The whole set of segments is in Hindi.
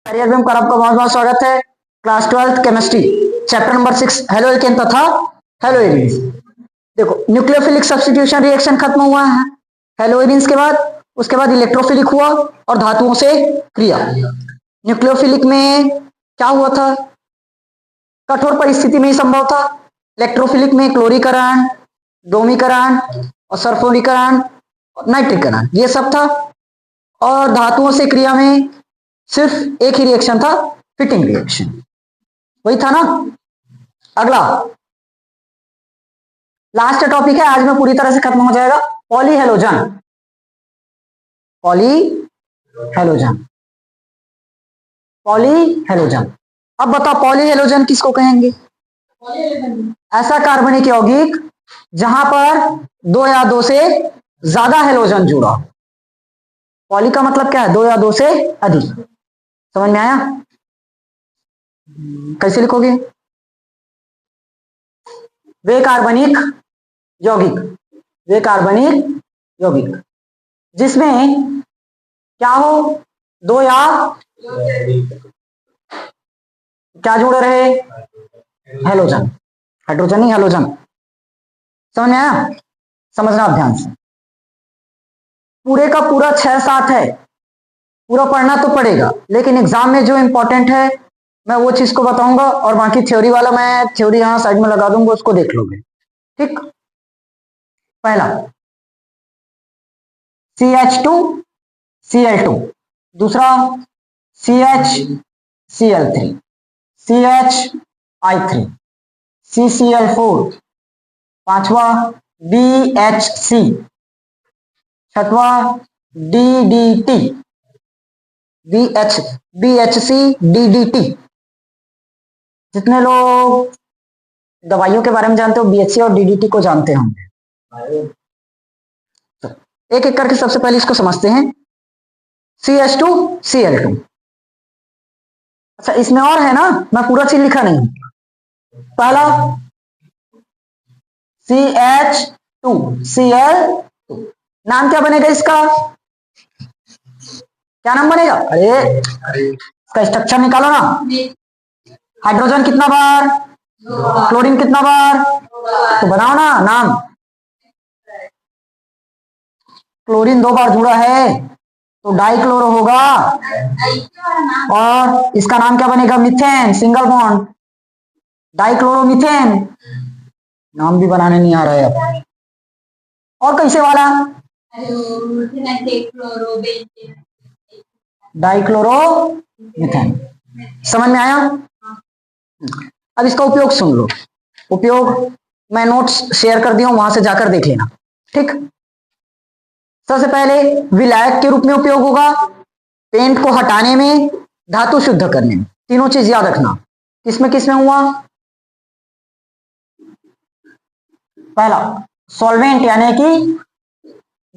कार्यक्रम का आपका बहुत बहुत स्वागत है। Class 12 chemistry chapter number 6 halo alkane तथा हेलो एरिन्स। देखो न्यूक्लियोफिलिक सब्स्टिट्यूशन रिएक्शन खत्म हुआ है हेलो एरिन्स के बाद। उसके बाद इलेक्ट्रोफिलिक हुआ और धातुओं से क्रिया। न्यूक्लियोफिलिक में क्या हुआ था? कठोर परिस्थिति में ही संभव था। इलेक्ट्रोफिलिक में क्लोरीकरण, ब्रोमीकरण और सल्फोनीकरण, नाइट्रिकरण ये सब था। और धातुओं से क्रिया में सिर्फ एक ही रिएक्शन था, फिटिंग रिएक्शन, वही था ना। अगला लास्ट टॉपिक है आज में पूरी तरह से खत्म हो जाएगा, पॉलीहेलोजन। Polyhalogen polyhalogen. अब बताओ पॉलीहेलोजन किसको कहेंगे? ऐसा कार्बनिक यौगिक जहां पर दो या दो से ज्यादा हेलोजन जुड़ा। पॉली का मतलब क्या है? दो या दो से अधिक। समझ में आया? कैसे लिखोगे? वे कार्बनिक यौगिक जिसमें क्या हो, दो या क्या जुड़े रहे? हेलोजन, हाइड्रोजन ही हेलोजन। समझ में आया? समझना ध्यान से। पूरे का पूरा 6-7 है, पूरा पढ़ना तो पड़ेगा, लेकिन एग्जाम में जो इंपॉर्टेंट है मैं वो चीज को बताऊंगा और बाकी थ्योरी वाला मैं थ्योरी यहां साइड में लगा दूंगा, उसको देख लोगे। ठीक। पहला CH2Cl2, दूसरा CHCl3, CHI3, CCl4, पांचवा BHC, छठवा DDT, BHC DDT। जितने लोग दवाइयों के बारे में जानते हो BHC और DDT को जानते होंगे। तो एक एक करके सबसे पहले इसको समझते हैं। CH2Cl2। अच्छा इसमें और है ना, मैं पूरा चीज लिखा नहीं हूं। पहला CH2Cl2, नाम क्या बनेगा इसका? क्या नाम बनेगा? अरे इसका स्ट्रक्चर निकालो ना। हाइड्रोजन कितना बार, क्लोरीन कितना बार, तो बनाओ ना नाम। क्लोरीन 2 बार जुड़ा है तो डाइक्लोरो होगा, और इसका नाम क्या बनेगा? Methane, single bond dichloromethane. नाम भी बनाने नहीं आ रहा है अब। और कैसे वाला? डाइक्लोरोमीथेन। समझ में आया? अब इसका उपयोग सुन लो। उपयोग मैं नोट्स शेयर कर दिया हूं, वहां से जाकर देख लेना। ठीक। सबसे पहले विलायक के रूप में उपयोग होगा, पेंट को हटाने में, धातु शुद्ध करने में। तीनों चीज याद रखना। किसमें किसमें हुआ? पहला सॉल्वेंट यानी कि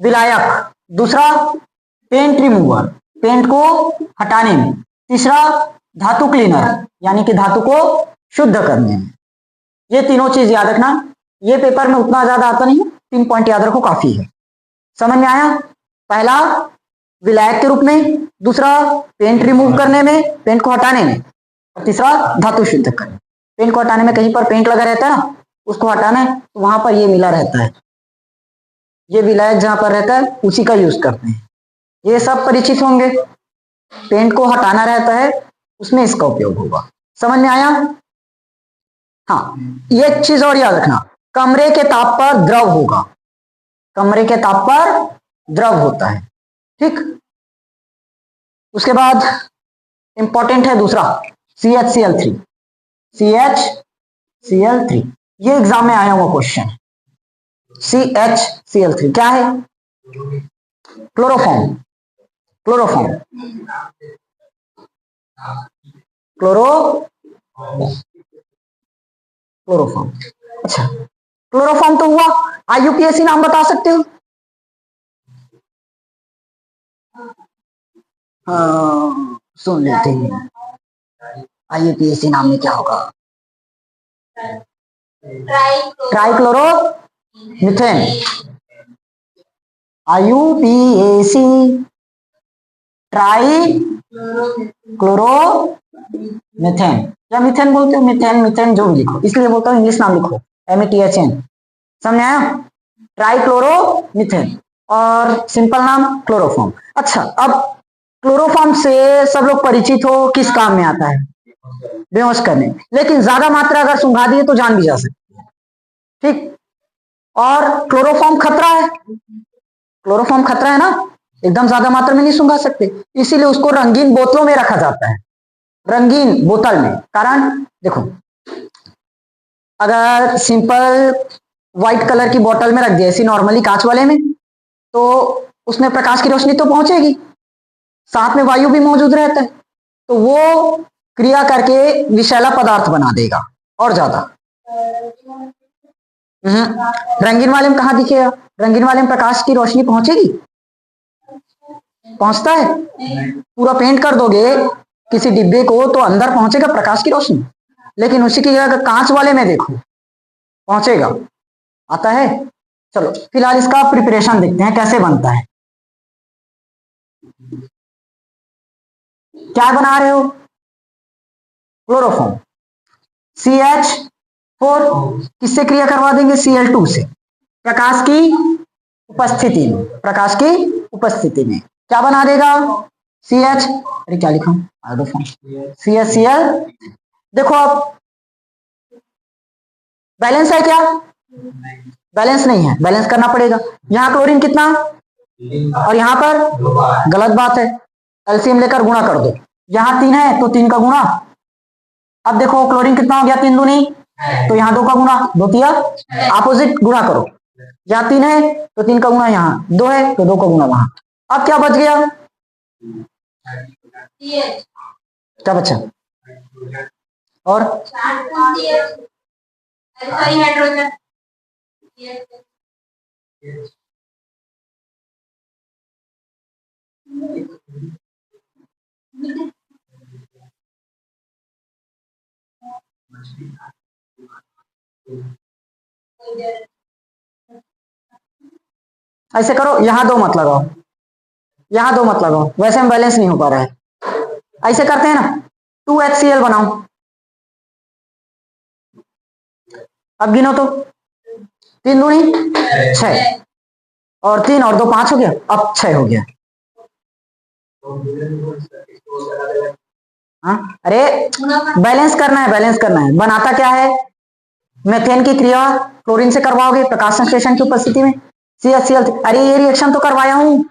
विलायक, दूसरा पेंट रिमूवर, पेंट को हटाने में, तीसरा धातु क्लीनर यानी कि धातु को शुद्ध करने में। ये तीनों चीज याद रखना। ये पेपर में उतना ज्यादा आता नहीं है, 3 पॉइंट याद रखो काफी है। समझ में आया? पहला विलायक के रूप में, दूसरा पेंट रिमूव करने में, पेंट को हटाने में, और तीसरा धातु शुद्ध करने। पेंट को हटाने में कहीं पर पेंट लगा रहता है ना, उसको हटाना है तो वहां पर ये मिला रहता है, ये विलायक जहां पर रहता है उसी का यूज करते हैं। ये सब परिचित होंगे। पेंट को हटाना रहता है उसमें इसका उपयोग होगा। समझ में आया? हाँ, ये चीज और याद रखना, कमरे के ताप पर द्रव होगा, कमरे के ताप पर द्रव होता है। ठीक। उसके बाद इंपॉर्टेंट है दूसरा CHCl3, CHCl3 ये एग्जाम में आया हुआ क्वेश्चन। CHCl3 क्या है? Chloroform, chloroform, chloroform. अच्छा क्लोरोफॉर्म तो हुआ, IUPAC नाम बता सकते हो? हाँ, सुन लेते हैं। IUPAC नाम में क्या होगा? Trichloro methane. IUPAC try chloromethane या मीथेन बोलते हो, मीथेन मीथेन जो भी लिखो, इसलिए बोलता हूँ इंग्लिश नाम लिखो METHN। समझ आया? ट्राइक्लोरोमीथेन और सिंपल नाम क्लोरोफॉर्म। अच्छा, अब क्लोरोफॉर्म से सब लोग परिचित हो, किस काम में आता है? बेहोश करने, लेकिन ज्यादा मात्रा अगर सुंघा दिए तो जान भी जा सकती है। ठीक, और क्लोरोफॉर्म खतरा है, क्लोरोफॉर्म खतरा है ना, एकदम ज्यादा मात्रा में नहीं सुंघा सकते, इसीलिए उसको रंगीन बोतलों में रखा जाता है, रंगीन बोतल में। कारण देखो, अगर सिंपल व्हाइट कलर की बोतल में रख दिया ऐसी नॉर्मली कांच वाले में, तो उसमें प्रकाश की रोशनी तो पहुंचेगी, साथ में वायु भी मौजूद रहता है, तो वो क्रिया करके विषैला पदार्थ बना देगा और ज्यादा। रंगीन वाले में कहाँ दिखेगा? रंगीन वाले में प्रकाश की रोशनी पहुंचेगी? पहुंचता है? पूरा पेंट कर दोगे किसी डिब्बे को तो अंदर पहुंचेगा प्रकाश की रोशनी, लेकिन उसी की जगह कांच वाले में देखो पहुंचेगा, आता है। चलो फिलहाल इसका प्रिपरेशन देखते हैं कैसे बनता है। क्या बना रहे हो? क्लोरोफॉर्म, CH4 किससे क्रिया करवा देंगे? Cl2 से, प्रकाश की उपस्थिति में, प्रकाश की उपस्थिति में क्या बना देगा? CH, अरे क्या लिखा आयोडोफॉर्म, CHCl। देखो अब बैलेंस है क्या? बैलेंस नहीं है, बैलेंस करना पड़ेगा। यहाँ क्लोरीन कितना और यहाँ पर गलत बात है, एलसीएम लेकर गुणा कर दो, यहाँ 3 है तो 3 का गुणा। अब देखो क्लोरीन कितना हो गया? 3 दूनी, तो यहाँ 2 का गुणा, 2 तिया अपोजिट गुणा करो, यहाँ 3 है तो 3 का गुणा, यहाँ 2 है तो 2 का गुणा वहां। अब क्या बच गया? क्या बचा? और ऐसे करो, यहाँ 2 मत लगाओ, यहाँ 2 मत लगाओ, वैसे में बैलेंस नहीं हो पा रहा है। ऐसे करते हैं ना, 2HCl बनाओ। अब गिनो तो, 3 दूनी 6 और 3 और 2 5 हो गया, अब 6 हो गया। हाँ, अरे बैलेंस करना है, बैलेंस करना है। बनाता क्या है? मेथेन की क्रिया क्लोरीन से करवाओगे प्रकाश संश्लेषण की उपस्थिति में, CHCl। अरे ये रिएक्शन तो करवाया हूं,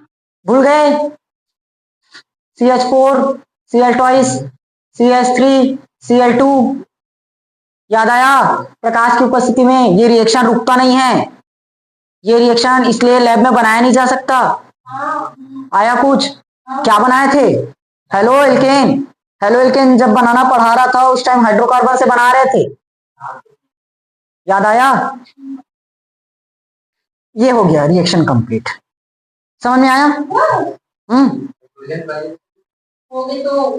भूल गए? CH4 Cl2 CH3 Cl2, याद आया? प्रकाश की उपस्थिति में ये रिएक्शन रुकता नहीं है, ये रिएक्शन इसलिए लैब में बनाया नहीं जा सकता। आया कुछ? क्या बनाए थे? हेलो एल्केन, हेलो एल्केन जब बनाना पढ़ा रहा था उस टाइम हाइड्रोकार्बन से बना रहे थे, याद आया? ये हो गया रिएक्शन कंप्लीट, समझ में आया?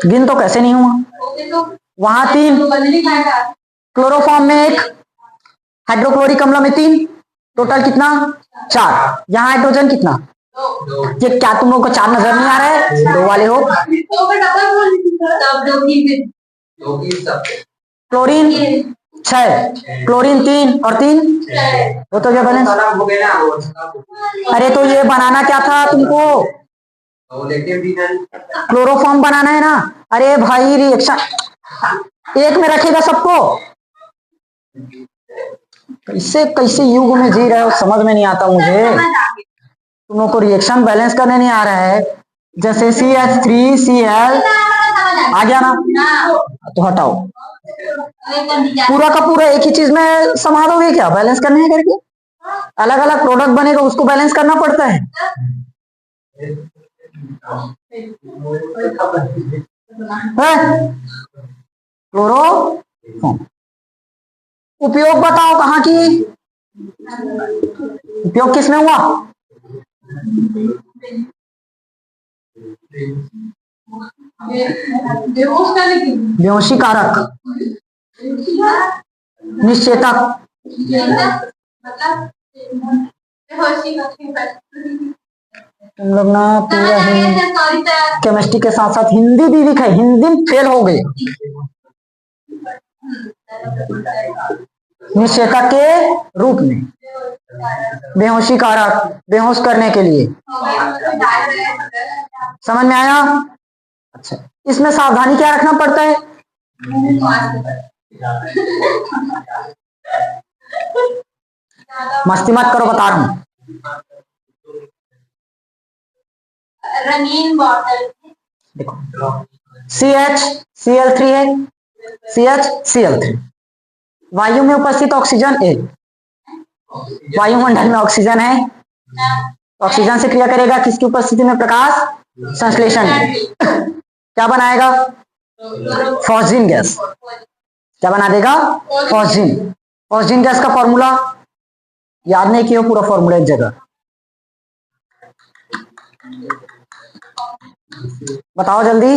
गिन तो कैसे नहीं हुआ? वहां 3 क्लोरोफॉर्म में 1, हाइड्रोक्लोरिक अम्ल में 3, टोटल कितना? 4। यहाँ हाइड्रोजन कितना? ये क्या तुम लोग को 4 नजर नहीं आ रहा है? 2 वाले हो। क्लोरीन 6, क्लोरीन 3 और 3 वो तो क्या बैलेंस? अरे तो ये बनाना क्या था तुमको? क्लोरोफॉर्म बनाना है ना। अरे भाई रिएक्शन एक में रखेगा सबको, कैसे कैसे युग में जी रहे हो समझ में नहीं आता मुझे। तुम लोग को रिएक्शन बैलेंस करने नहीं आ रहा है। जैसे CH3Cl आ गया ना, तो हटाओ, पूरा का पूरा एक ही चीज में समा दोगे क्या? बैलेंस करने है करके अलग अलग प्रोडक्ट बनेगा, उसको बैलेंस करना पड़ता है। क्लोरोफॉर्म उपयोग बताओ कहाँ की? उपयोग किसमें हुआ? बेहोशी कारक, निश्चेतक, तुम लोग ना पूरा केमिस्ट्री के साथ साथ हिंदी भी वीक है, हिंदी में फेल हो गए। निश्चेतक के रूप में, बेहोशी कारक, बेहोश करने के लिए। समझ में आया? अच्छा, इसमें सावधानी क्या रखना पड़ता है? मस्ती मत करो, बता रहा हूं। रंगीन बॉटल देखो, CH Cl3 है, CH Cl3। वायु में उपस्थित ऑक्सीजन A, वायुमंडल में ऑक्सीजन है, ऑक्सीजन से क्रिया करेगा, किसकी उपस्थिति में? प्रकाश संश्लेषण। क्या बनाएगा? Phosgene gas. क्या बना देगा? फॉस्जीन। फॉस्जीन गैस का फॉर्मूला याद नहीं किया, पूरा फॉर्मूला एक जगह बताओ जल्दी।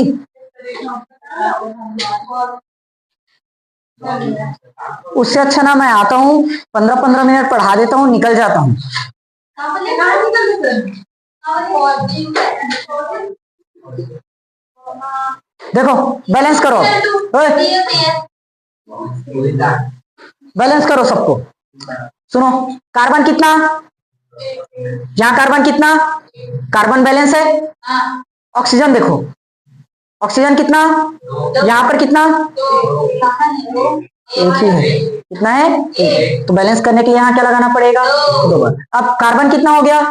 उससे अच्छा ना मैं आता हूँ, 15-15 मिनट पढ़ा देता हूँ, निकल जाता हूँ। देखो बैलेंस करो, बैलेंस करो सबको। सुनो, कार्बन कितना? यहाँ कार्बन कितना? कार्बन बैलेंस है। ऑक्सीजन देखो, ऑक्सीजन कितना? यहाँ पर कितना? एक ही है। कितना है? एक। तो बैलेंस करने के लिए यहाँ क्या लगाना पड़ेगा? 2 बार। अब कार्बन कितना हो गया?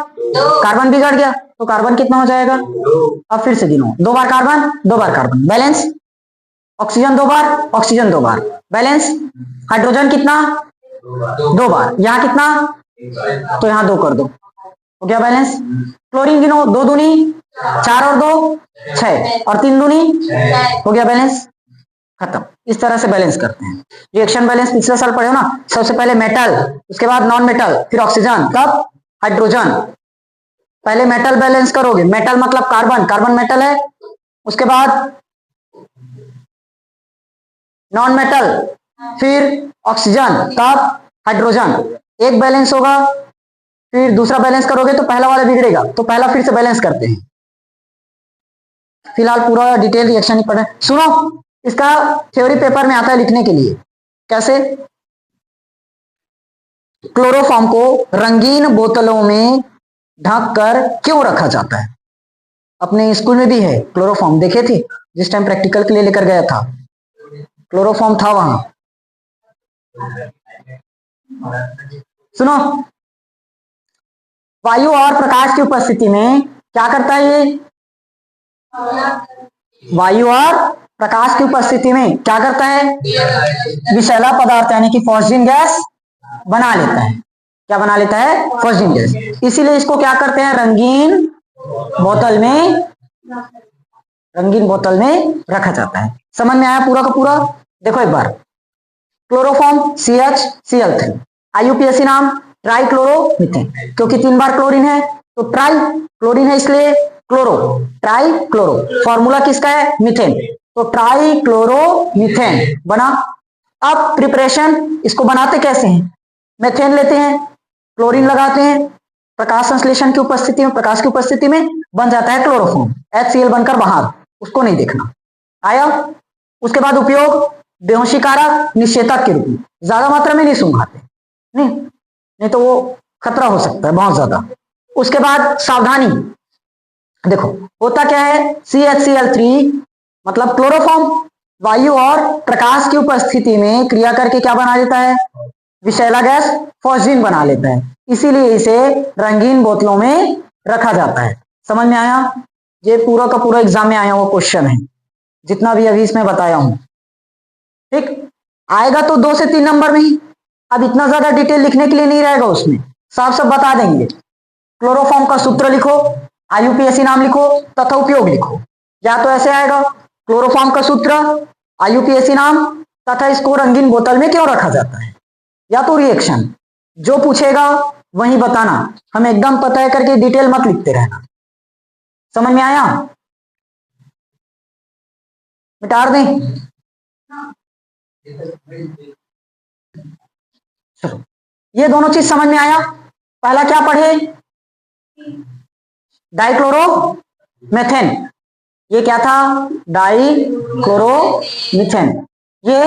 कार्बन बिगड़ गया, तो कार्बन कितना हो जाएगा? अब फिर से गिनो, 2 बार कार्बन, 2 बार कार्बन, बैलेंस। ऑक्सीजन 2 बार, ऑक्सीजन 2 बार, बैलेंस। हाइड्रोजन कितना? 2 बार। यहाँ कितना? तो यहाँ 2 कर दो, हो गया बैलेंस। क्लोरीन गिनो, 2 दूनी 4 और 2 6 और 3 दूनी, हो गया बैलेंस, खत्म। इस तरह से बैलेंस करते हैं। रिएक्शन बैलेंस पिछले साल पढ़े हो ना, सबसे पहले मेटल, उसके बाद नॉन मेटल, फिर ऑक्सीजन, तब हाइड्रोजन। पहले मेटल बैलेंस करोगे, मेटल मतलब कार्बन, कार्बन मेटल है, उसके बाद नॉन मेटल, फिर ऑक्सीजन, तब हाइड्रोजन। एक बैलेंस होगा, फिर दूसरा बैलेंस करोगे तो पहला वाला बिगड़ेगा, तो पहला फिर से बैलेंस करते हैं। फिलहाल पूरा डिटेल रिएक्शन ही पढ़े। सुनो, इसका थ्योरी पेपर में आता है लिखने के लिए। कैसे? क्लोरोफॉर्म को रंगीन बोतलों में ढककर क्यों रखा जाता है? अपने स्कूल में भी है क्लोरोफॉर्म, देखे थे जिस टाइम प्रैक्टिकल के लिए लेकर गया था, क्लोरोफॉर्म था वहां। सुनो, वायु और प्रकाश की उपस्थिति में क्या करता है ये? वायु और प्रकाश की उपस्थिति में क्या करता है? विषैला पदार्थ यानी कि फॉस्जीन गैस बना लेता है। क्या बना लेता है? Phosgene gas. इसीलिए इसको क्या करते हैं? रंगीन बोतल में, रंगीन बोतल में रखा जाता है। समझ में आया पूरा का पूरा? देखो एक बार, क्लोरोफॉर्म CH Cl3, IUPAC नाम ट्राइक्लोरोमीथेन, क्योंकि 3 बार क्लोरीन है तो ट्राई क्लोरीन है, इसलिए क्लोरो, ट्राई क्लोरो। फॉर्मूला किसका है? मीथेन, तो ट्राई क्लोरोमीथेन बना। अब प्रिपरेशन, इसको बनाते कैसे हैं? मेथेन लेते हैं, क्लोरीन लगाते हैं, प्रकाश संश्लेषण की उपस्थिति में, प्रकाश की उपस्थिति में बन जाता है क्लोरोफॉर्म, HCl बनकर बाहर, उसको नहीं देखना आया। उसके बाद उपयोग बेहोशी कारक, निश्चेतक के रूप में, ज्यादा मात्रा में नहीं सुंघाते, नहीं तो वो खतरा हो सकता है बहुत ज्यादा। उसके बाद सावधानी, देखो होता क्या है? CH Cl3 मतलब क्लोरोफॉर्म वायु और प्रकाश की उपस्थिति में क्रिया करके क्या बना लेता है? विषैला गैस फॉस्जीन बना लेता है, इसीलिए इसे रंगीन बोतलों में रखा जाता है। समझ में आया? ये पूरा का पूरा एग्जाम में आया हुआ क्वेश्चन है, जितना भी अभी इसमें बताया हूं। ठीक, आएगा तो 2 से 3 नंबर में ही, अब इतना ज्यादा डिटेल लिखने के लिए नहीं रहेगा उसमें, साफ सब बता देंगे। क्लोरोफॉर्म का सूत्र लिखो, IUPAC नाम लिखो तथा उपयोग लिखो। या तो ऐसे आएगा, क्लोरोफॉर्म का सूत्र, IUPAC नाम तथा इसको रंगीन बोतल में क्यों रखा जाता है, या तो रिएक्शन जो पूछेगा वही बताना, हमें एकदम पता है करके डिटेल मत लिखते रहना। समझ में आया? मिटा दें? चलो, ये दोनों चीज समझ में आया। पहला क्या पढ़े? डाइक्लोरोमेथेन, ये क्या था? डाइक्लोरोमीथेन। ये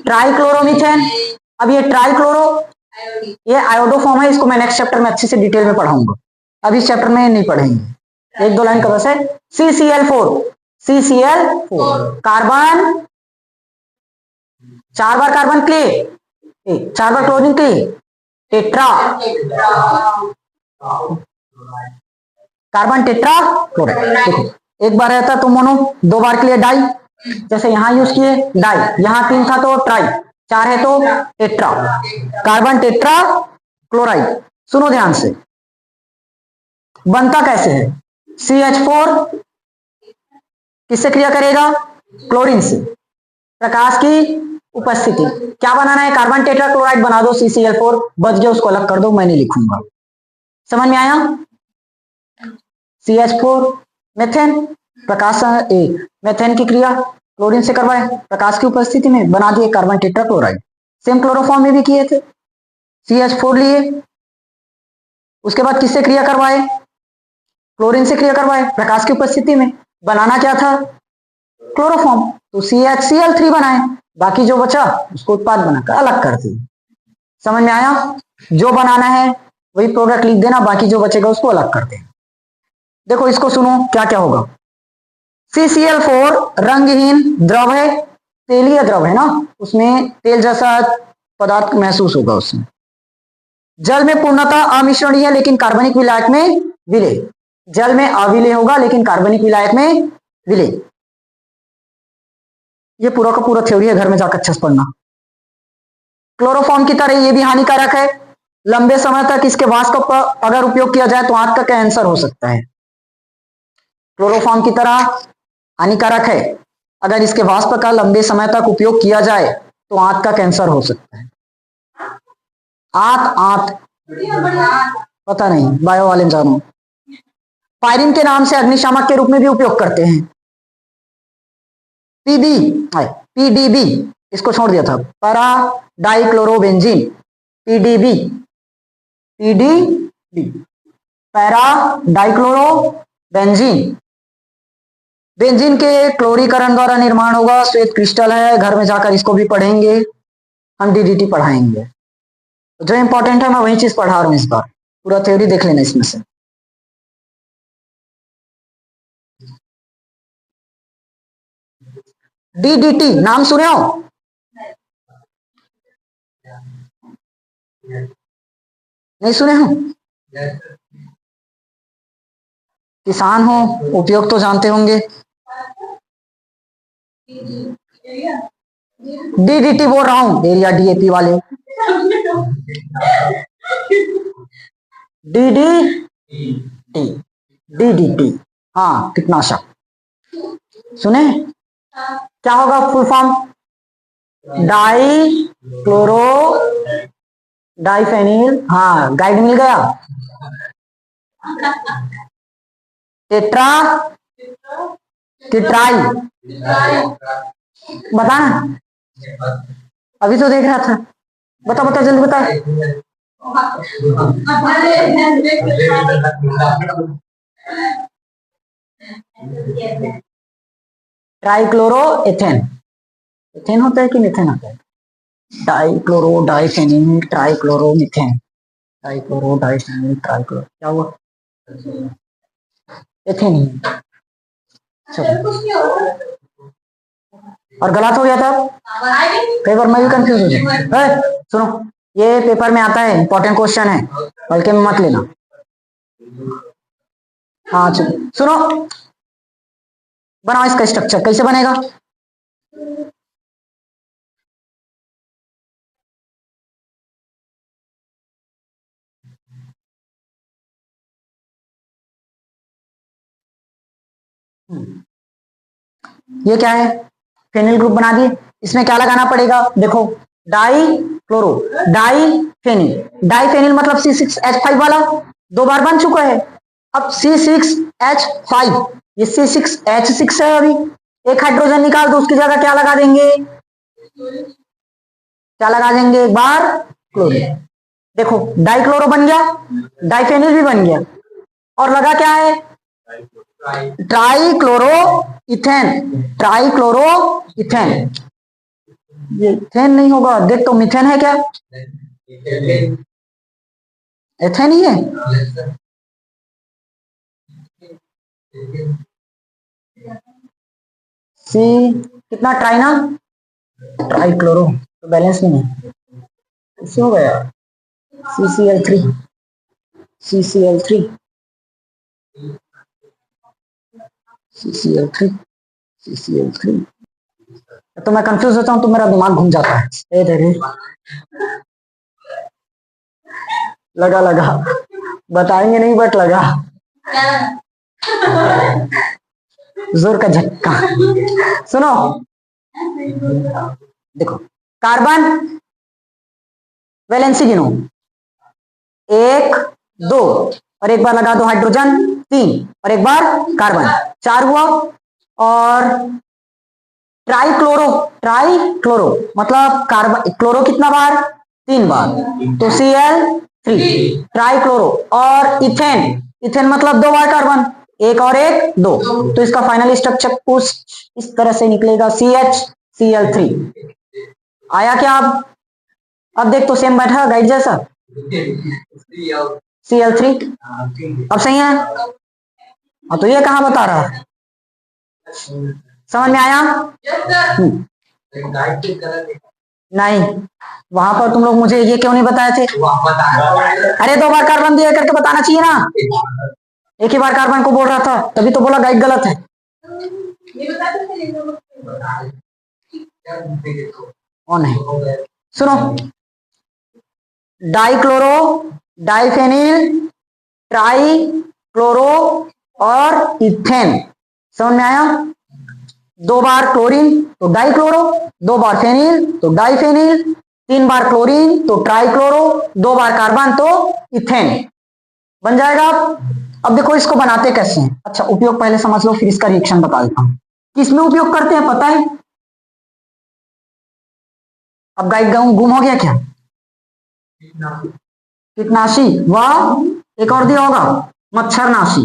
ट्राइक्लोरोमीथेन। अब ये ट्राइक्लोरो, ये आयोडो फॉर्म है, इसको मैं नेक्स्ट चैप्टर में अच्छे से डिटेल में पढ़ाऊंगा, अभी इस चैप्टर में नहीं पढ़ेंगे, एक दो लाइन का बस है। CCl4, CCl4 कार्बन, 4 बार कार्बन क्ले, 4 बार क्लोरीन क्ले, टेट्रा कार्बन टेट्रा क्लोराइड। देखो एक बार रहता तो मोनो, 2 बार के लिए डाई, जैसे यहां यूज किए डाई, यहां 3 था तो ट्राई, 4 है तो टेट्रा, कार्बन टेट्रा क्लोराइड। सुनो ध्यान से, बनता कैसे है? CH4 किससे क्रिया करेगा? क्लोरीन से, प्रकाश की उपस्थिति। क्या बनाना है? कार्बन टेट्रा क्लोराइड बना दो, CCl4 बच गया, उसको अलग कर दो, मैं नहीं लिखूंगा। समझ में आया? CH4 मेथेन, प्रकाश मेथेन की क्रिया क्लोरीन से करवाए, प्रकाश की उपस्थिति में बना दिए carbon tetra chloride. Same chloroform में भी किए थे, CH4 लिए, उसके बाद किससे क्रिया करवाए? क्लोरीन से क्रिया करवाए, प्रकाश की उपस्थिति में, बनाना क्या था? क्लोरोफॉर्म, तो CHCl3 बनाए, बाकी जो बचा उसको उत्पाद बनाकर अलग कर दिए। समझ में आया? जो बनाना है वही प्रोडक्ट लिख देना, बाकी जो बचेगा उसको अलग कर देना। देखो इसको सुनो, क्या क्या होगा। CCl4 रंगहीन द्रव है, तेलीय द्रव है ना, उसमें तेल जैसा पदार्थ महसूस होगा उसमें। जल में पूर्णतः अमिश्रणीय है लेकिन कार्बनिक विलायक में विलेय, जल में अविलेय होगा लेकिन कार्बनिक विलायक में विलेय। ये पूरा का पूरा थ्योरी है, घर में जाकर अच्छे से पढ़ना। क्लोरोफॉर्म की तरह ये भी हानिकारक है, लंबे समय तक इसके वाष्प का अगर उपयोग किया जाए तो आंत का कैंसर हो सकता है। क्लोरोफॉर्म की तरह हानिकारक है, अगर इसके वाष्प का लंबे समय तक उपयोग किया जाए तो आंत का कैंसर हो सकता है। आंत पता नहीं, बायो वाले जानो। पायरिन के नाम से अग्निशामक के रूप में भी उपयोग करते हैं। PDB, इसको छोड़ दिया था, para dichlorobenzene, PDB, para dichlorobenzene. Benzene के क्लोरीकरण द्वारा निर्माण होगा, श्वेत क्रिस्टल है, घर में जाकर इसको भी पढ़ेंगे, हम DDT पढ़ाएंगे। जो इंपॉर्टेंट है मैं वही चीज पढ़ा रहा हूं इस बार, पूरा थ्योरी देख लेना इसमें से। DDT नाम सुने हो? नहीं सुने हो? किसान हो, उपयोग तो जानते होंगे। DDT बोल रहा हूं, एरिया DAP वाले। DDT, हाँ कीटनाशक। सुने? क्या होगा फुल फॉर्म? डाइफेनिल, हाँ गाइड मिल गया। टेट्रा टिट्राई, बता ना, अभी तो देख रहा था, बता जल्दी बता। ट्राइक्लोरो एथेन, एथेन होता है कि मिथेन होता है? Dichloro diphenyl trichloro methane, dichloro diphenyl trichloro, क्या हुआ? एथेन ही। और गलत हो गया था, कई बार मैं भी कंफ्यूज हो जाऊँ। सुनो, ये पेपर में आता है, इंपॉर्टेंट क्वेश्चन है, बल्कि मत लेना। हाँ चलो सुनो, बनाओ इसका स्ट्रक्चर, कैसे बनेगा? ये क्या है? फेनिल ग्रुप बना दिए, इसमें क्या लगाना पड़ेगा? देखो डाइक्लोरो डाइफेनिल, डाइफेनिल मतलब C6H5 वाला, 2 बार बन चुका है। अब C6H5, ये C6H6 है, अभी एक हाइड्रोजन निकाल दो, उसकी जगह क्या लगा देंगे? क्या लगा देंगे? एक बार क्लोरीन। देखो डाइक्लोरो बन गया, डाइफेनिल भी बन गया, और लगा क्या है? Trichloro ethane, trichloro ethane. ये इथेन नहीं होगा, देख तो मिथेन है क्या? एथेन ही है। सी कितना ट्राई ना, ट्राइक्लोरो तो बैलेंस नहीं है, कैसे हो गया? CCl3, CCl3, CCl3, CCl3। तो मैं कंफ्यूज होता हूँ तो मेरा दिमाग घूम जाता है। ए तेरे लगा लगा, बताएंगे नहीं बट लगा, जोर का झटका। सुनो देखो, कार्बन वैलेंसी गिनो, 1 2 और एक बार लगा दो हाइड्रोजन 3 और एक बार कार्बन 4 हुआ। और ट्राइक्लोरो, ट्राइक्लोरो मतलब कार्बन, क्लोरो कितना बार? 3 बार, तो Cl3 ट्राइक्लोरो। और इथेन, इथेन मतलब 2 बार कार्बन, 1 और 1 2, तो इसका फाइनल स्ट्रक्चर कुछ इस तरह से निकलेगा, CHCl3। आया क्या? अब देख तो सेम बैठा गाइड जैसा, Cl3 अब सही है। अब तो ये कहाँ बता रहा है, समझ में आया? नहीं, वहां पर तुम लोग मुझे ये क्यों नहीं बताए थे? अरे 2 बार कार्बन दिया करके बताना चाहिए ना, एक ही बार कार्बन को बोल रहा था, तभी तो बोला गाइड गलत है। और नहीं, सुनो, डाइक्लोरो, डाइफेनिल, ट्राइक्लोरो और इथेन, समझ में आया? 2 बार क्लोरीन तो डाइक्लोरो, 2 बार फेनिल तो डाइफेनिल, 3 बार क्लोरीन तो ट्राइक्लोरो, 2 बार कार्बन तो इथेन बन जाएगा। अब देखो इसको बनाते कैसे हैं। अच्छा, उपयोग पहले समझ लो, फिर इसका रिएक्शन बता देता हूं। किसमें उपयोग करते हैं पता है? अब गाइड गुम हो गया क्या? कीटनाशी, वाह, एक और दिया होगा मच्छरनाशी।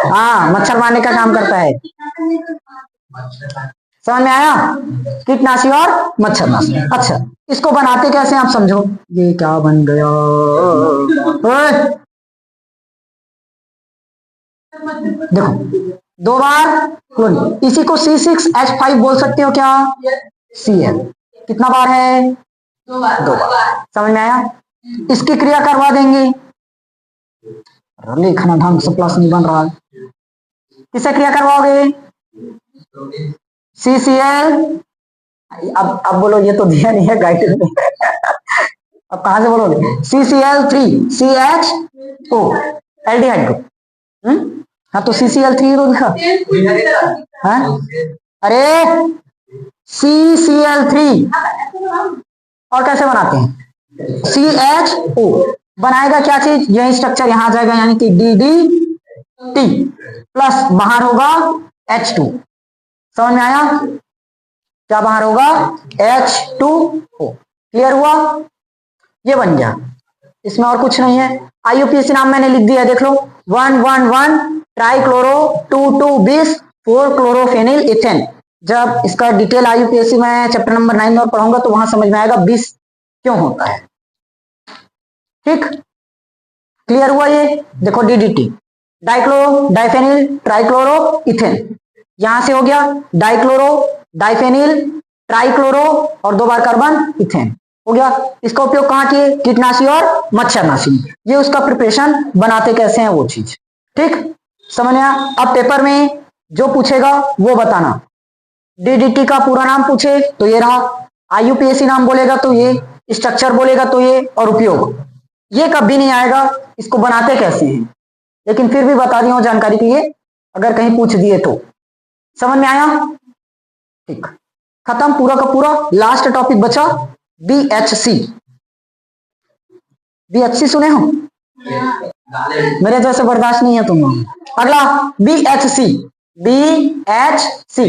हाँ, मच्छर मारने का काम करता है, समझ में आया? कीटनाशी और मच्छरनाशी। अच्छा, इसको बनाते कैसे आप समझो। ये क्या बन गया? देखो, 2 बार क्लोरीन, इसी को C6H5 बोल सकते हो क्या? Cl कितना बार है? 2 बार, समझ में आया? इसकी क्रिया करवा देंगे, लिखना ढंग से प्लस नहीं बन रहा है, किससे क्रिया करवाओगे? CCl, अब बोलो, ये तो दिया नहीं है गाइड में। अब कहां से बोलोगे? CCl3 CHO एल्डिहाइड को, हाँ तो CCl3 तो लिखा, हाँ? अरे CCl3 और कैसे बनाते हैं? CHO बनाएगा क्या चीज? यही स्ट्रक्चर यहां आ जाएगा, यानी कि DDT प्लस बाहर होगा H2, समझ में आया? क्या बाहर होगा? H2O। क्लियर हुआ? ये बन गया, इसमें और कुछ नहीं है। IUPAC नाम मैंने लिख दिया, देख लो, 111 ट्राइक्लोरो 2220 4 क्लोरोफेनिल इथेन। जब इसका डिटेल IUPAC में चैप्टर नंबर 9 में पढ़ाऊंगा तो वहां समझ में आएगा 20 क्यों होता है। ठीक, क्लियर हुआ? ये देखो, DDT dichloro diphenyl trichloro ethane, यहां से हो गया डाइक्लोरो डाइफेनिल ट्राइक्लोरो और 2 बार कार्बन इथेन हो गया। इसका उपयोग कहाँ किए? कीटनाशी और मच्छरनाशी। ये उसका प्रिपरेशन बनाते कैसे हैं वो चीज, ठीक समझ आया? अब पेपर में जो पूछेगा वो बताना। DDT का पूरा नाम पूछे तो ये रहा, IUPAC नाम बोलेगा तो ये, स्ट्रक्चर बोलेगा तो ये, और उपयोग ये कभी नहीं आएगा। इसको बनाते कैसे हैं, लेकिन फिर भी बता दिया जानकारी के लिए, अगर कहीं पूछ दिए तो। समझ में आया? ठीक, खत्म पूरा का पूरा। लास्ट टॉपिक बचा BHC। BHC सुने हो? मेरे जैसे बर्दाश्त नहीं है तुम लोग। अगला BHC, BHC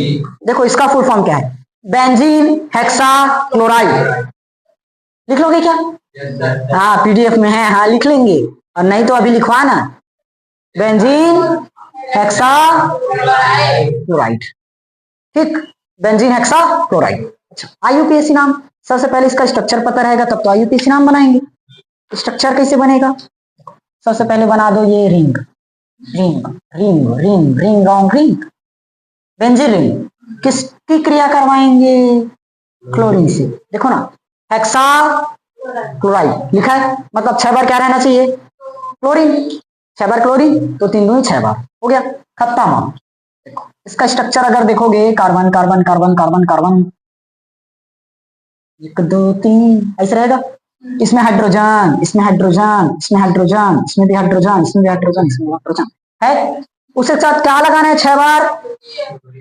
देखो इसका फुल फॉर्म क्या है? Benzene hexa chloride. लिख लोगे क्या? हाँ, PDF में है, हाँ लिख लेंगे। और नहीं तो अभी लिखवा ना, बेंजीन हेक्सा क्लोराइड। ठीक, बेंजीन हेक्सा क्लोराइड। अच्छा, आईयूपीएसी नाम, सबसे पहले इसका स्ट्रक्चर पता रहेगा तब तो आईयूपीएसी नाम बनाएंगे। स्ट्रक्चर कैसे बनेगा? सबसे पहले बना दो ये ring, ring ring ring ring wrong ring. Benzene किसकी क्रिया करवाएंगे? क्लोरीन से। देखो ना, हेक्सा क्लोराइड लिखा है, मतलब 6 बार क्या रहना चाहिए? क्लोरीन। 6 बार क्लोरीन तो 3 दूनी 6 बार, हो गया, खत्म। देखो इसका स्ट्रक्चर अगर देखोगे, carbon carbon carbon carbon carbon, 1 2 3 ऐसे रहेगा। इसमें हाइड्रोजन, इसमें हाइड्रोजन, इसमें हाइड्रोजन, इसमें भी हाइड्रोजन, इसमें भी हाइड्रोजन, इसमें भी हाइड्रोजन है। उसके साथ क्या लगाना है? 6 बार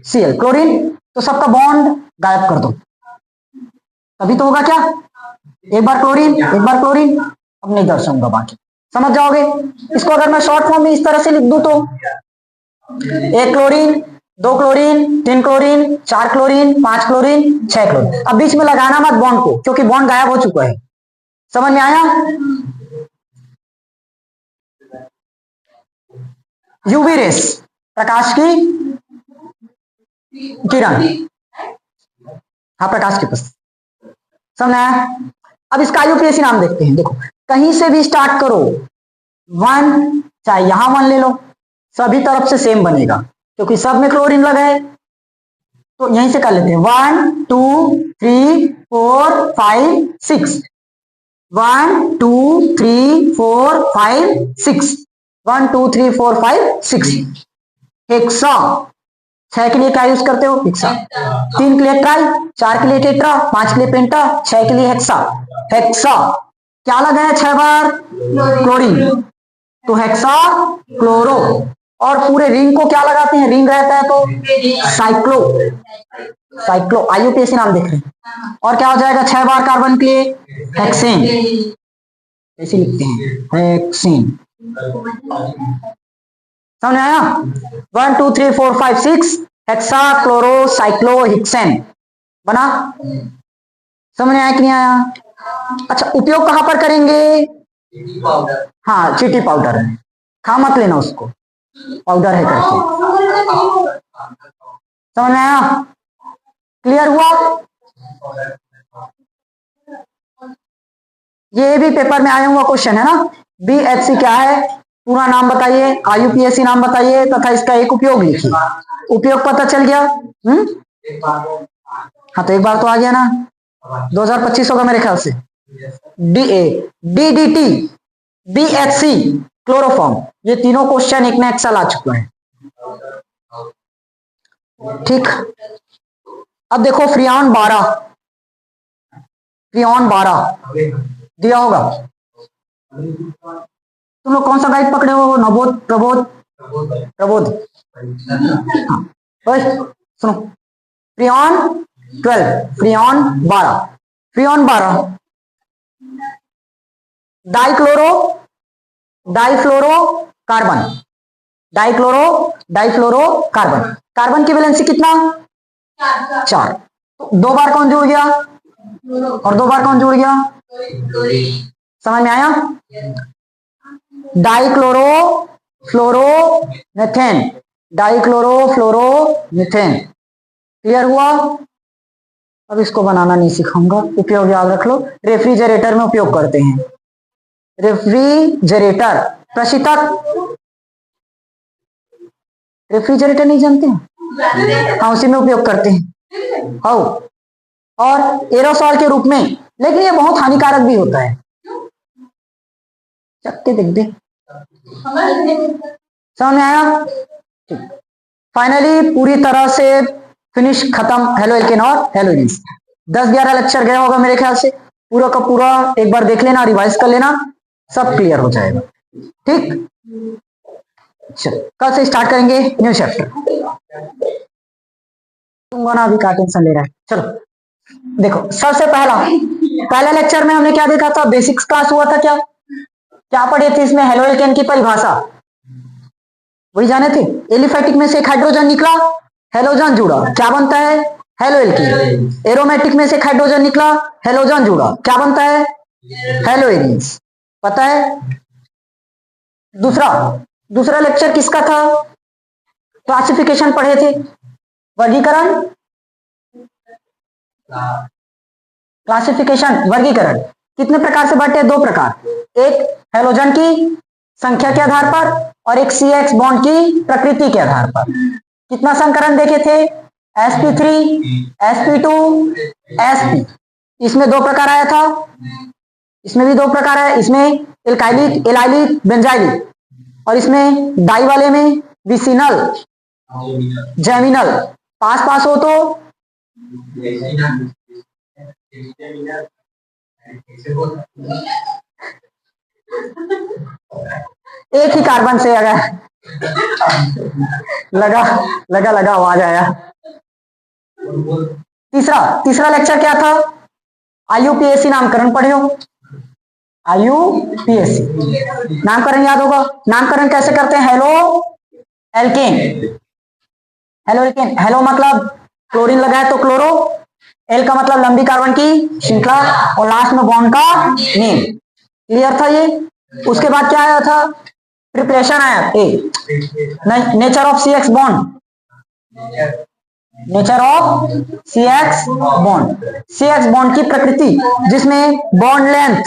Cl क्लोरीन, तो सबका बॉन्ड गायब कर दो, तभी तो होगा क्या? 1 बार क्लोरीन, 1 बार क्लोरीन। अब नहीं दर्शाऊंगा, बाकी समझ जाओगे। इसको अगर मैं शॉर्ट फॉर्म में इस तरह से लिख दूं तो 1 chlorine, 2 chlorine, 3 chlorine, 4 chlorine, 5 chlorine, 6 chlorine. अब बीच में लगाना मत बॉन्ड को, क्योंकि बॉन्ड गायब हो चुका है। समझ में आया? यूवी रेस, प्रकाश की किरण, हाँ प्रकाश के पास, समझ आया? अब इसका आईयूपीएसी नाम देखते हैं। देखो कहीं से भी स्टार्ट करो, 1, चाहे यहां 1 ले लो, सभी तरफ से सेम बनेगा, क्योंकि सब में क्लोरीन लगा है। तो यहीं से कर लेते हैं, 1 2 3 4 5 6, 1 2 3 4 5 6, 1 2 3 4 5 6। हेक्सा, 6 के लिए क्या यूज करते हो? हेक्सा। 3 के लिए ट्राई, 4 के लिए टेट्रा, 5 के लिए पेंटा, 6 के लिए हेक्सा। हेक्सा क्या लगा है? 6 बार क्लोरीन, तो हेक्सा क्लोरो। और पूरे रिंग को क्या लगाते हैं? रिंग रहता है तो साइक्लो, साइक्लो। आईयूपीएसी नाम देख रहे हैं। और क्या हो जाएगा 6 बार कार्बन के लिए? हेक्सेन। ऐसे लिखते हैं, हेक्सेन। समझ आया? 1 2 3 4 5 6 हेक्सा क्लोरो साइक्लो हेक्सेन बना। समझ आया कि नहीं आया? अच्छा, उपयोग कहां पर करेंगे? हाँ, चीटी पाउडर है, खा मत लेना उसको, पाउडर है करके। समझ में आया? क्लियर हुआ? ये भी पेपर में आया हुआ क्वेश्चन है ना। बीएचसी क्या है? पूरा नाम बताइए, आईयूपीएसी नाम बताइए, तथा इसका एक उपयोग लिखिए। उपयोग पता चल गया? हाँ तो एक बार तो आ गया ना, 2025 होगा मेरे ख्याल से। डीडीटी, बीएचसी, क्लोरोफॉर्म, ये तीनों क्वेश्चन एक ना एक साल आ चुका है। ठीक, अब देखो फ्रियान 12, फ्रियान 12 दिया होगा। तुम लोग कौन सा गाइड पकड़े हो? नवोद, प्रबोध, प्रबोध। सुनो, freon 12, freon 12, freon 12 dichloro, difluoro carbon, dichloro, difluoro carbon. Carbon की वैलेंसी कितना? 4। तो 2 बार कौन जुड़ गया और 2 बार कौन जुड़ गया? समझ में आया? डाइक्लोरो फ्लोरो मेथेन, डाइक्लोरो फ्लोरो मेथेन। क्लियर हुआ? अब इसको बनाना नहीं सिखाऊंगा, उपयोग याद रख लो। रेफ्रिजरेटर में उपयोग करते हैं, रेफ्रिजरेटर, प्रशीतक। रेफ्रिजरेटर नहीं जानते हैं? हाँ, उसी में उपयोग करते हैं। हाँ, और एरोसॉल के रूप में, लेकिन ये बहुत हानिकारक भी होता है। चक्के देख दे, समझ में आया? फाइनली पूरी तरह से फिनिश, खत्म हेलो एल्केन और हेलो एल्केन्स। 10-11 लेक्चर गया होगा मेरे ख्याल से, पूरा का पूरा एक बार देख लेना, रिवाइज कर लेना, सब क्लियर हो जाएगा। ठीक, चलो कल से स्टार्ट करेंगे न्यू चैप्टर। ना अभी क्या टेंशन ले रहा है। चलो देखो, सबसे पहले लेक्चर में हमने क्या देखा था? बेसिक्स क्लास हुआ था। क्या पढ़े थे इसमें? हेलो एल्केन की परिभाषा वही जाने थे। एलिफेटिक में से एक हाइड्रोजन निकला, हेलोजन जुड़ा, क्या बनता है? Hello alkene. एरोमेटिक में से एक हाइड्रोजन निकला, हेलोजन जुड़ा, क्या बनता है? Hello arenes. पता है? दूसरा दूसरा लेक्चर किसका था? क्लासिफिकेशन पढ़े थे, वर्गीकरण, क्लासिफिकेशन वर्गीकरण। कितने प्रकार से बांटे? दो प्रकार, एक हेलोजन की संख्या के आधार पर और एक CH बॉन्ड की प्रकृति के आधार पर। कितना संकरण देखे थे? sp3, sp2, sp। इसमें दो प्रकार आया था, इसमें भी दो प्रकार है, इसमें एल्काइलिक, एलाइलिक, बेंजाइलिक, और इसमें डाई वाले में विसिनल, जैमिनल। पास पास हो तो एक ही कार्बन से अगर लगा आवाज आया। तीसरा लेक्चर क्या था? IUPAC नामकरण पढ़े हो? IUPAC नामकरण याद होगा। नामकरण कैसे करते हैं? Halo alkane, halo alkane, hello मतलब क्लोरीन लगाए तो क्लोरो, एल का मतलब लंबी कार्बन की श्रृंखला, और लास्ट में बॉन्ड का नेम। क्लियर था ये? उसके बाद क्या आया था? प्रिपरेशन आया, nature of CX bond, nature of CX bond, CX bond की प्रकृति, जिसमें बॉन्ड लेंथ,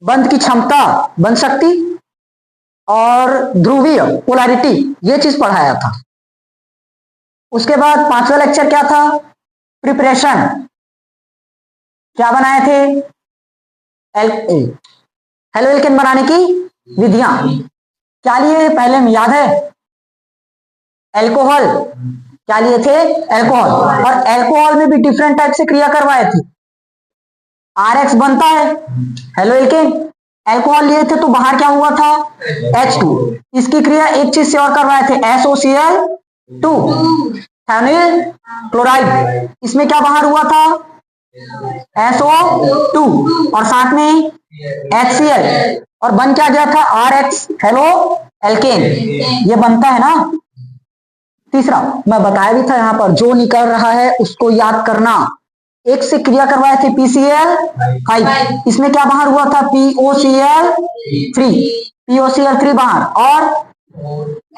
बंध की क्षमता, बंध शक्ति और ध्रुवीय पोलैरिटी, ये चीज पढ़ाया था। उसके बाद पांचवा लेक्चर क्या था? प्रिपरेशन। क्या बनाए थे? हेलो एल्केन बनाने की विधियां। क्या लिए पहले में याद है? अल्कोहल। क्या लिए थे? अल्कोहल। और अल्कोहल में भी डिफरेंट टाइप से क्रिया करवाए थे। RX बनता है हेलो एल्केन, अल्कोहल लिए थे तो बाहर क्या हुआ था? H2। इसकी क्रिया एक चीज से और करवाए थे, SOCl2, थायनिल क्लोराइड। इसमें क्या बाहर हुआ था? SO2 और साथ में HCl, और बन क्या गया था? RX, halo alkane. ये बनता है ना। तीसरा मैं बताया भी था यहां पर, जो निकल रहा है उसको याद करना। एक से क्रिया करवाए थे PCl5, इसमें क्या बाहर हुआ था? POCl3 बाहर, और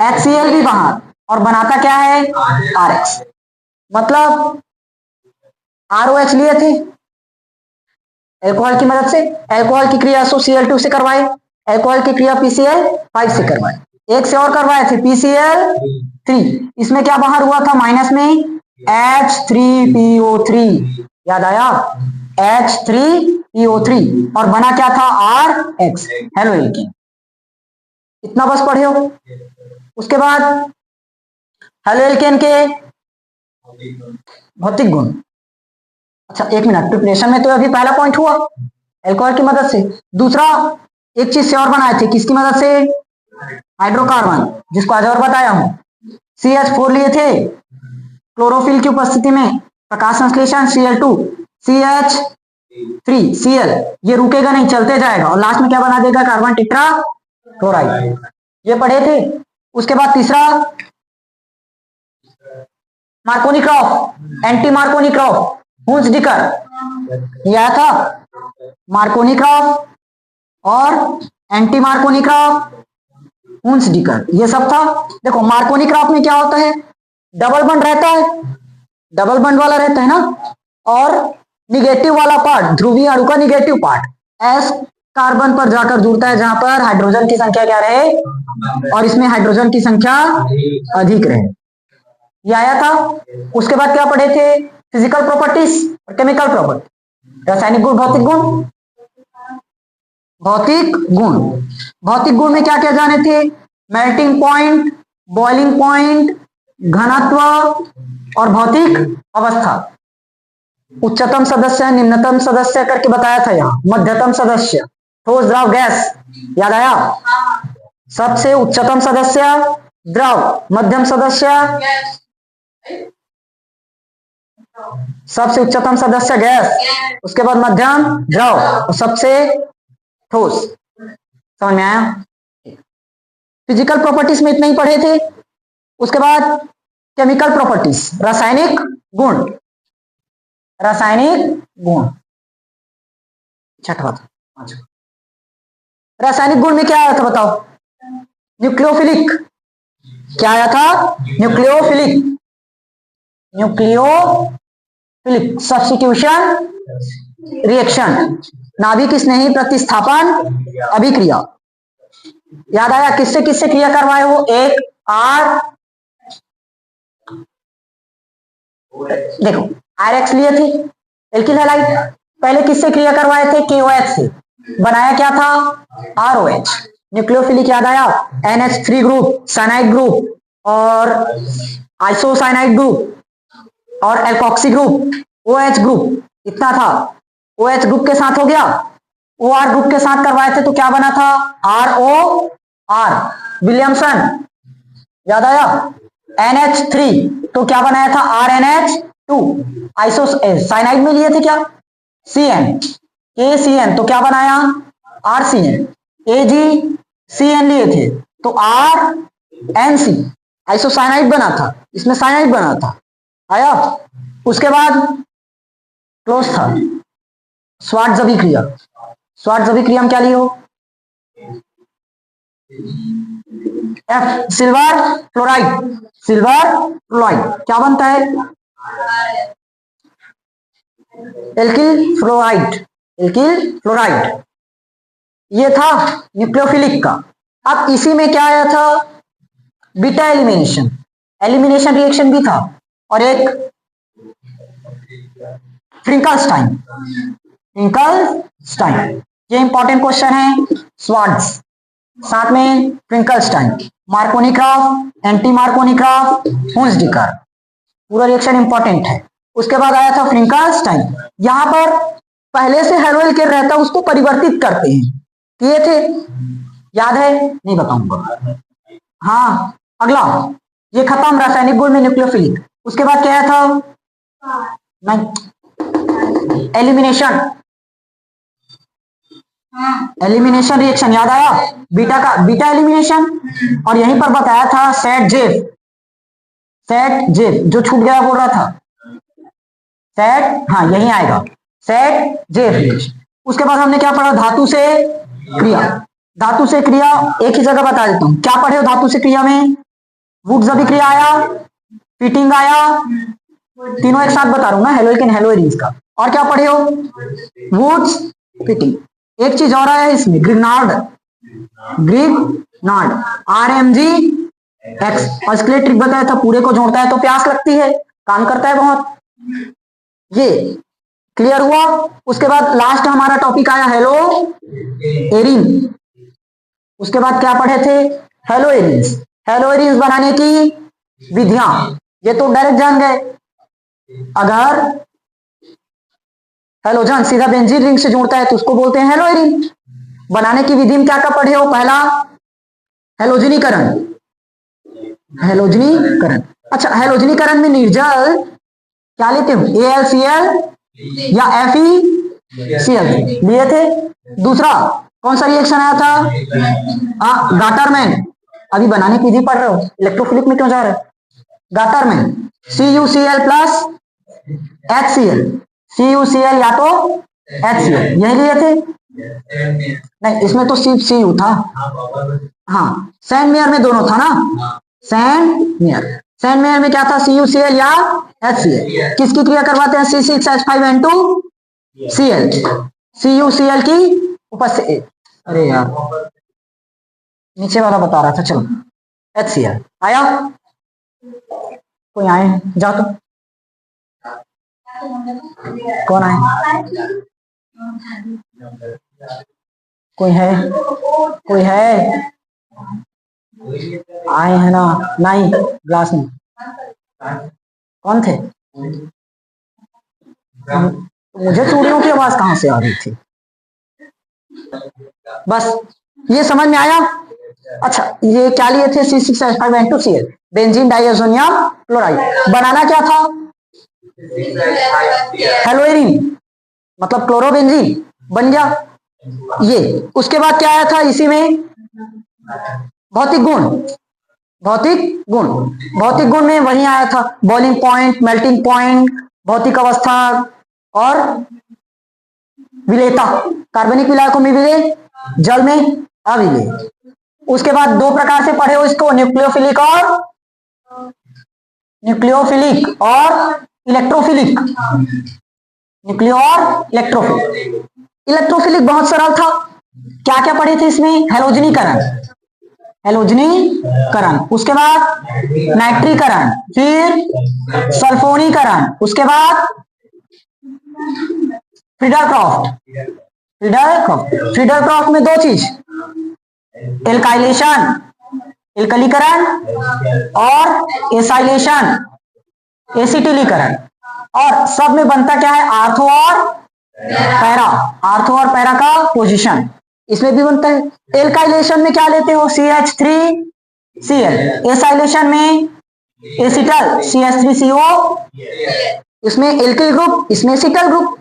HCl भी बाहर, और बनाता क्या है? RX। मतलब ROH लिए थे अल्कोहल की मदद से, अल्कोहल की क्रिया SOCl2 से करवाए, अल्कोहल की क्रिया PCl5 से करवाए, एक से और करवाए थे PCl3। इसमें क्या बाहर हुआ था? माइनस में H3PO3, याद आया? H3PO3, और बना क्या था? RX, halo alkane. इतना बस पढ़े हो। उसके बाद हेलो एल्केन के भौतिक गुण। अच्छा एक मिनट, प्रिपरेशन में तो अभी पहला पॉइंट हुआ अल्कोहल की मदद से। दूसरा एक चीज से और बनाए थे, किसकी मदद से? हाइड्रोकार्बन, जिसको आज और बताया हूं। CH4 लिए थे क्लोरोफिल की उपस्थिति में, प्रकाश संश्लेषण Cl2, CH3Cl, ये रुकेगा नहीं, चलते जाएगा, और लास्ट में क्या बना देगा? Carbon tetra chloride. ये पढ़े थे। उसके बाद तीसरा मार्कोनिक्रॉफ, एंटी मार्कोनिक्रॉफ, हुंसडिकर, यह था मार्कोनिक्रॉफ और एंटी मार्कोनिक्रॉफ, हुंसडिकर, ये सब था। देखो मार्कोनिक्रॉफ में क्या होता है? डबल बंड रहता है, डबल बंड वाला रहता है ना, और निगेटिव वाला पार्ट, ध्रुवीय अणु का निगेटिव पार्ट S कार्बन पर जाकर जुड़ता है, जहां पर हाइड्रोजन की संख्या क्या रहे? और इसमें हाइड्रोजन की संख्या अधिक रहे। ये आया था। उसके बाद क्या पढ़े थे? फिजिकल प्रॉपर्टीज और केमिकल प्रॉपर्टी, रासायनिक गुण, भौतिक गुण। भौतिक गुण, भौतिक गुण में क्या क्या जाने थे? मेल्टिंग पॉइंट, बॉइलिंग पॉइंट, घनत्व और भौतिक अवस्था। उच्चतम सदस्य, निम्नतम सदस्य करके बताया था यहाँ, मध्यतम सदस्य, ठोस, द्रव, गैस, याद आया? सबसे उच्चतम सदस्य द्रव, मध्यम सदस्य, सबसे उच्चतम सदस्य गैस, उसके बाद मध्यम द्रव, और सबसे ठोस। समझ में आया? फिजिकल प्रॉपर्टीज में इतना ही पढ़े थे। उसके बाद केमिकल प्रॉपर्टीज, रासायनिक गुण, रासायनिक गुण छठवा था। रासायनिक गुण में क्या आया था बताओ? न्यूक्लियोफिलिक, क्या आया था? न्यूक्लियोफिलिक, न्यूक्लियोफिलिक सब्स्टिट्यूशन रिएक्शन, नाभिक स्नेही प्रतिस्थापन अभिक्रिया। याद आया किससे किससे क्रिया करवाए हो? एक आर, देखो आरएक्स लिए थे एल्किल हैलाइड, पहले किससे क्रिया करवाए थे? KOH से, बनाया क्या था? ROH। न्यूक्लियोफिलिक याद आया? NH3 ग्रुप, साइनाइड ग्रुप और आइसोसाइनाइड ग्रुप और एल्कोक्सी ग्रुप, OH ग्रुप, इतना था। OH ग्रुप के साथ हो गया, OR ग्रुप के साथ करवाए थे तो क्या बना था? ROR, विलियमसन, याद आया? NH3 तो क्या बनाया था? RNH2। आइसो साइनाइड में लिए थे क्या? CN, KCN तो क्या बनाया? RCN। AgCN लिए थे तो RNC, आइसोसाइनाइड बना था, इसमें साइनाइड बना था। आया? उसके बाद क्लोज था स्वार्ट्ज अभिक्रिया। स्वार्ट्ज अभिक्रिया में क्या लिए हो? F, silver fluoride, silver fluoride क्या बनता है? Alkyl fluoride, alkyl fluoride. ये था न्यूक्लियोफिलिक का। अब इसी में क्या आया था? बीटा एलिमिनेशन, एलिमिनेशन रिएक्शन भी था और एक फ्रिंकलस्टाइन, फ्रिंकलस्टाइन, ये इंपॉर्टेंट क्वेश्चन है। स्वार्ट्ज साथ में फ्रिंकलस्टाइन, मार्कोनिक्रॉफ, एंटी मार्कोनिक्रॉफ, हुंसडिकर, पूरा रिएक्शन इंपॉर्टेंट है। उसके बाद आया था फ्रिंकलस्टाइन, यहां पर पहले से हेलोइल के रहता उसको परिवर्तित करते हैं, किए थे, याद है? नहीं बताऊंगा। हाँ अगला, ये खत्म रासायनिक गुण में न्यूक्लियोफिलिक। उसके बाद क्या था? नहीं, एलिमिनेशन, एलिमिनेशन रिएक्शन, याद आया? बीटा का बीटा एलिमिनेशन, और यहीं पर बताया था सेट जेफ, सेट जेफ जो छूट गया बोल रहा था, सेट, हाँ यही आएगा, सेट जेफ रिएक्शन। उसके बाद हमने क्या पढ़ा? धातु से क्रिया, धातु से क्रिया एक ही जगह बता देता हूं, क्या पढ़े हो धातु से क्रिया में? वुड्स अभिक्रिया आया, फिटिंग आया, तीनों एक साथ बता रहा हूं ना, हेलोइक एंड हेलोइरिन्स का। और क्या पढ़े हो? Woods fitting. एक चीज और आया इसमें, ग्रिग्नार्ड, ग्रिग्नार्ड, RMG X, और स्केलेट्रिक बताया था, पूरे को जोड़ता है तो प्यास लगती है, काम करता है बहुत। ये क्लियर हुआ? उसके बाद लास्ट हमारा टॉपिक आया हेलो एरिन। उसके बाद क्या पढ़े थे? हेलो एरिन्स, हेलो एरिन्स बनाने की विधियां, ये तो डायरेक्ट जान गए। अगर हेलोजन सीधा बेंजीन रिंग से जोड़ता है तो उसको बोलते हैं हेलो एरिन। बनाने की विधि में क्या क्या पढ़े हो? पहला हेलोजनीकरण, हेलोजनीकरण। अच्छा, हेलोजनीकरण में निर्जल क्या लेते हो? AlCl या FeCl लिए थे। दूसरा कौन सा रिएक्शन आया था? गाटरमैन। अभी बनाने की विधि पढ़ रहे हो, इलेक्ट्रोफिलिक में क्यों जा रहे हो? Gattermann, CuCl plus HCl, CuCl या तो HCl, यही लिए थे। नहीं, इसमें तो सिर्फ Cu था। हाँ, सैंडमेयर में दोनों था ना, सैंडमेयर, सैंडमेयर में क्या था? CuCl या HCl। किसकी क्रिया करवाते हैं? C6H5N2Cl, CuCl की उपस्थिति। अरे यार नीचे वाला बता रहा था, चलो HCl आया। कोई आए? जाओ तो, कौन आए? कोई है? कोई है? आए हैं ना? नहीं, ग्लास में कौन थे? मुझे चूड़ियों की आवाज कहां से आ रही थी? बस ये समझ में आया। अच्छा, ये क्या लिए थे? C6H5N2Cl, benzene डाइअज़ोनियम chloride. बनाना क्या था? हेलोइरिन, मतलब क्लोरोबेंजीन बन गया ये। उसके बाद क्या आया था इसी में? भौतिक गुण, भौतिक गुण, भौतिक गुण में वही आया था, बॉइलिंग पॉइंट, मेल्टिंग पॉइंट, भौतिक अवस्था और विलेयता। कार्बनिक विलायकों में विलेय, जल में अविलेय। उसके बाद दो प्रकार से पढ़े हो इसको, न्यूक्लियोफिलिक और इलेक्ट्रोफिलिक। न्यूक्लियो और इलेक्ट्रोफिलिक। इलेक्ट्रोफिलिक बहुत सरल था। क्या क्या पढ़े थे इसमें? हेलोजनीकरण, उसके बाद नाइट्रीकरण, फिर सल्फोनीकरण, उसके बाद फ्रीडरक्रॉफ्ट में दो चीज, एल्कलीकरण और एसिटिलीकरण। और सब में बनता क्या है? आर्थो और पैरा का पोजीशन इसमें भी बनता है। एल्काइलेशन में क्या लेते हो? CH3Cl। एसाइलेशन में एसिटल CH3CO, इसमें एल्किल ग्रुप, इसमें एसिटल ग्रुप।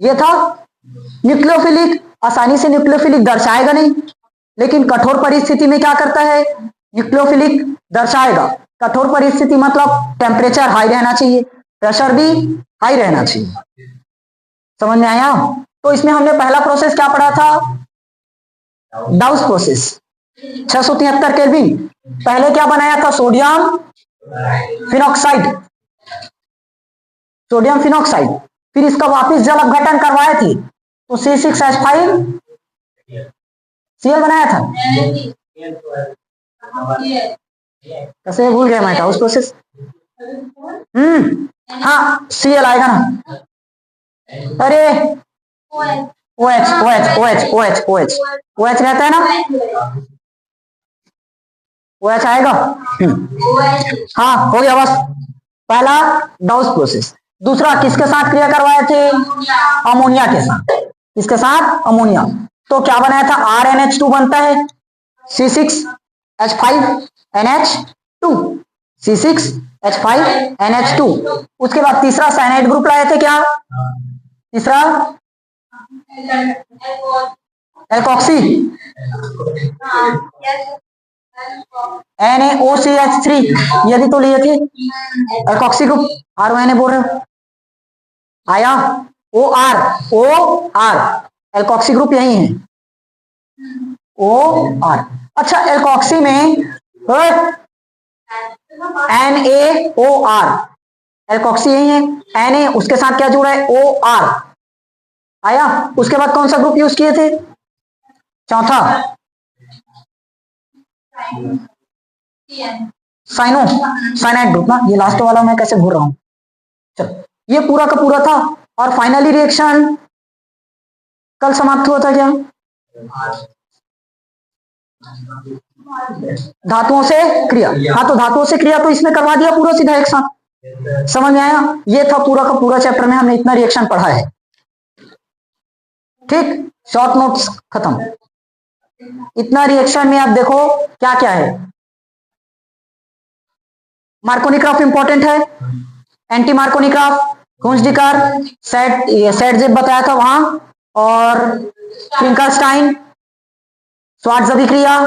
ये था न्यूक्लियोफिलिक। आसानी से न्यूक्लियोफिलिक दर्शाएगा नहीं, लेकिन कठोर परिस्थिति में क्या करता है? न्यूक्लियोफिलिक दर्शाएगा। कठोर परिस्थिति मतलब टेम्परेचर हाई रहना चाहिए, प्रेशर भी हाई रहना चाहिए। समझ में आया? तो इसमें हमने पहला प्रोसेस क्या पढ़ा था? डाउस प्रोसेस, 673 केल्विन। पहले क्या बनाया था? Sodium phenoxide. फिर इसका वापस जल अपघटन करवाए थे तो C6H5Cl बनाया था। कैसे भूल गया मैं? डाउस प्रोसेस। हाँ, Cl आएगा ना। अरे OH रहता है ना, OH आएगा। हाँ, हो गया बस। पहला डाउस प्रोसेस। दूसरा किसके साथ क्रिया करवाए थे? अमोनिया के साथ। किसके साथ? अमोनिया। तो क्या बनाया था? RNH2 बनता है, C6H5NH2। उसके बाद तीसरा साइनाइड ग्रुप लाए थे। क्या तीसरा? Alkoxy, NaOCH3। यदि तो लिए थे एल्कोक्सी ग्रुप। RONA बोल रहे हो? आया? OR एल्कोक्सी ग्रुप यही है, OR। अच्छा, एल्कोक्सी में NaOR, एल्कोक्सी यही है। Na उसके साथ क्या जुड़ा है? OR आया। उसके बाद कौन सा ग्रुप यूज किए थे? चौथा साइनाइड ग्रुप ना। ये लास्ट वाला मैं कैसे भूल रहा हूं। चलो, ये पूरा का पूरा था। और फाइनली रिएक्शन कल समाप्त हुआ था क्या? धातुओं से क्रिया। हाँ, तो धातुओं से क्रिया तो इसमें करवा दिया पूरा सीधा एक साथ। समझ में आया? ये था पूरा का पूरा चैप्टर में हमने इतना रिएक्शन पढ़ा है। ठीक, शॉर्ट नोट्स खत्म। इतना रिएक्शन में आप देखो क्या क्या है। मार्कोनिक्रॉफ इंपॉर्टेंट है, एंटी मार्कोनिक्रॉफ, कुंजडिकार, सेटजेब बताया था वहां, और फ्रिंकलस्टाइन, स्वार्ट्ज अभिक्रिया,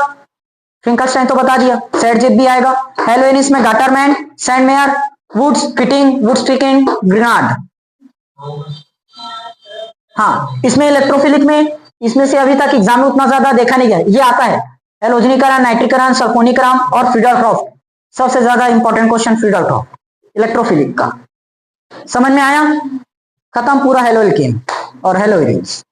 फ्रिंकलस्टाइन तो बता दिया, सेटजेब भी आएगा। हेलोइनिस में गाटरमैन, सैंडमेयर, वुड्स फिटिंग, वुडस्टिकिंग, ग्रेनाड। हाँ, इसमें इलेक्ट्रोफिलिक में, इसमें से अभी तक एग्जाम में उतना ज्यादा देखा नहीं गया। ये आता है हेलोजनीकरण, नाइट्रीकरण, सल्फोनीकरण और फ्रीडरक्रॉफ्ट। सबसे ज्यादा इंपॉर्टेंट क्वेश्चन फ्रीडरक्रॉफ्ट, इलेक्ट्रोफिलिक का। समझ में आया? खत्म पूरा हेलोइल्केन और हेलोइरिन्स।